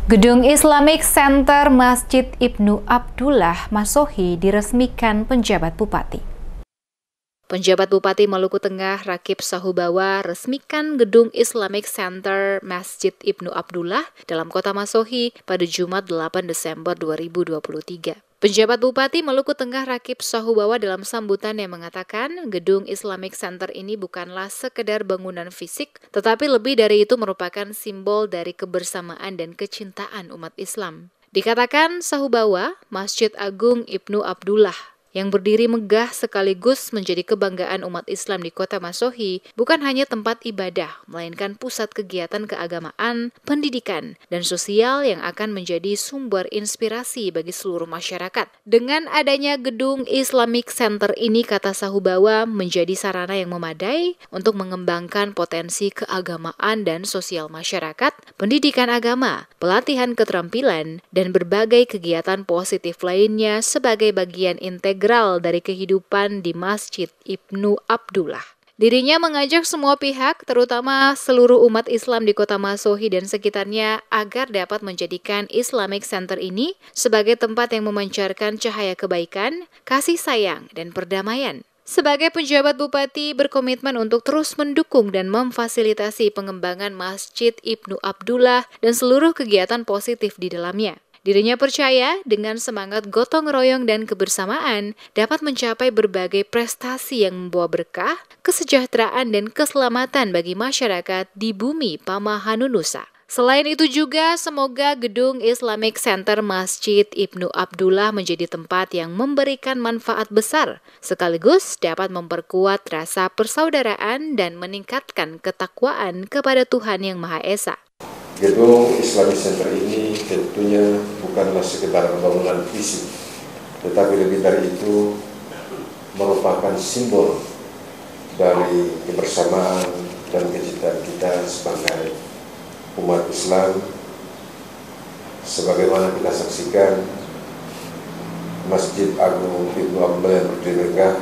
Gedung Islamic Center Masjid Ibnu Abdullah Masohi diresmikan penjabat Bupati. Penjabat Bupati Maluku Tengah Rakib Sahubawa resmikan Gedung Islamic Center Masjid Ibnu Abdullah dalam Kota Masohi pada Jumat 8 Desember 2023. Penjabat Bupati Maluku Tengah Rakib Sahubawa dalam sambutannya mengatakan Gedung Islamic Center ini bukanlah sekedar bangunan fisik, tetapi lebih dari itu merupakan simbol dari kebersamaan dan kecintaan umat Islam. Dikatakan Sahubawa, Masjid Agung Ibnu Abdullah yang berdiri megah sekaligus menjadi kebanggaan umat Islam di Kota Masohi bukan hanya tempat ibadah, melainkan pusat kegiatan keagamaan, pendidikan, dan sosial yang akan menjadi sumber inspirasi bagi seluruh masyarakat. Dengan adanya Gedung Islamic Center ini, kata Sahubawa, menjadi sarana yang memadai untuk mengembangkan potensi keagamaan dan sosial masyarakat, pendidikan agama, pelatihan keterampilan, dan berbagai kegiatan positif lainnya sebagai bagian integral dari kehidupan di Masjid Ibnu Abdullah. Dirinya mengajak semua pihak, terutama seluruh umat Islam di Kota Masohi dan sekitarnya, agar dapat menjadikan Islamic Center ini sebagai tempat yang memancarkan cahaya kebaikan, kasih sayang, dan perdamaian. Sebagai penjabat Bupati berkomitmen untuk terus mendukung dan memfasilitasi pengembangan Masjid Ibnu Abdullah dan seluruh kegiatan positif di dalamnya. Dirinya percaya dengan semangat gotong royong dan kebersamaan dapat mencapai berbagai prestasi yang membawa berkah, kesejahteraan, dan keselamatan bagi masyarakat di bumi Pamahanunusa. Nusa. Selain itu juga, semoga Gedung Islamic Center Masjid Ibnu Abdullah menjadi tempat yang memberikan manfaat besar, sekaligus dapat memperkuat rasa persaudaraan dan meningkatkan ketakwaan kepada Tuhan Yang Maha Esa. Gedung Islamic Center ini tentunya bukanlah sekedar bangunan fisik, tetapi lebih dari itu merupakan simbol dari kebersamaan dan kecintaan kita sebagai umat Islam. Sebagaimana kita saksikan Masjid Agung Ibnu Abdullah yang berdiri megah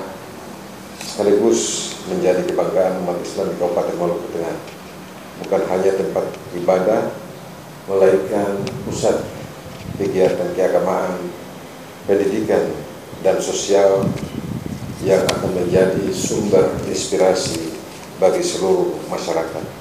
sekaligus menjadi kebanggaan umat Islam di Kabupaten Maluku Tengah. Bukan hanya tempat ibadah, melainkan pusat kegiatan keagamaan, pendidikan, dan sosial yang akan menjadi sumber inspirasi bagi seluruh masyarakat.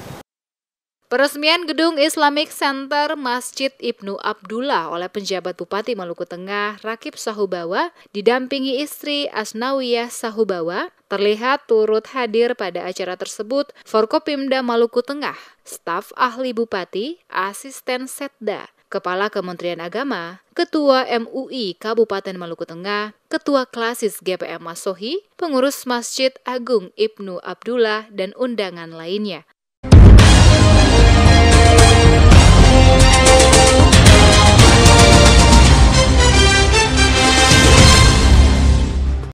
Peresmian Gedung Islamic Center Masjid Ibnu Abdullah oleh penjabat Bupati Maluku Tengah Rakib Sahubawa didampingi istri Asnawiyah Sahubawa terlihat turut hadir pada acara tersebut Forkopimda Maluku Tengah, staf ahli Bupati, asisten Setda, Kepala Kementerian Agama, Ketua MUI Kabupaten Maluku Tengah, Ketua Klasis GPM Masohi, pengurus Masjid Agung Ibnu Abdullah, dan undangan lainnya.